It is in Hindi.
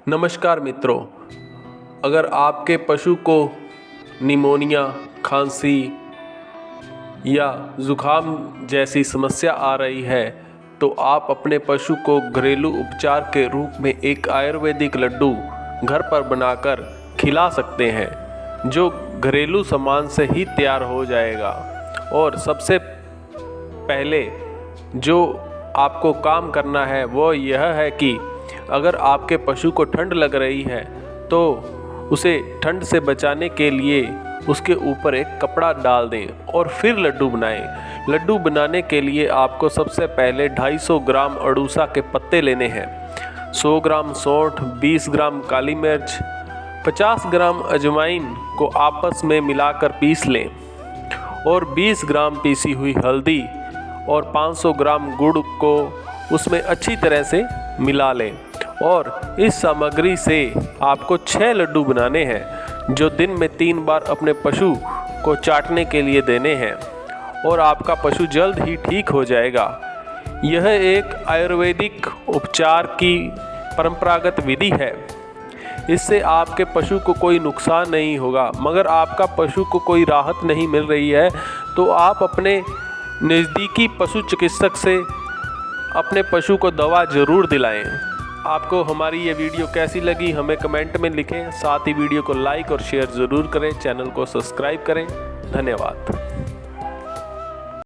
नमस्कार मित्रों, अगर आपके पशु को निमोनिया, खांसी या ज़ुकाम जैसी समस्या आ रही है तो आप अपने पशु को घरेलू उपचार के रूप में एक आयुर्वेदिक लड्डू घर पर बनाकर खिला सकते हैं, जो घरेलू सामान से ही तैयार हो जाएगा। और सबसे पहले जो आपको काम करना है वो यह है कि अगर आपके पशु को ठंड लग रही है तो उसे ठंड से बचाने के लिए उसके ऊपर एक कपड़ा डाल दें और फिर लड्डू बनाएं। लड्डू बनाने के लिए आपको सबसे पहले 250 ग्राम अड़ूसा के पत्ते लेने हैं, 100 ग्राम सौंठ, 20 ग्राम काली मिर्च, 50 ग्राम अजवाइन को आपस में मिलाकर पीस लें और 20 ग्राम पीसी हुई हल्दी और 500 ग्राम गुड़ को उसमें अच्छी तरह से मिला लें। और इस सामग्री से आपको 6 लड्डू बनाने हैं, जो दिन में 3 बार अपने पशु को चाटने के लिए देने हैं और आपका पशु जल्द ही ठीक हो जाएगा। यह एक आयुर्वेदिक उपचार की परंपरागत विधि है। इससे आपके पशु को कोई नुकसान नहीं होगा। मगर आपका पशु को कोई राहत नहीं मिल रही है तो आप अपने नज़दीकी पशु चिकित्सक से अपने पशु को दवा ज़रूर दिलाएं। आपको हमारी ये वीडियो कैसी लगी हमें कमेंट में लिखें। साथ ही वीडियो को लाइक और शेयर ज़रूर करें। चैनल को सब्सक्राइब करें। धन्यवाद।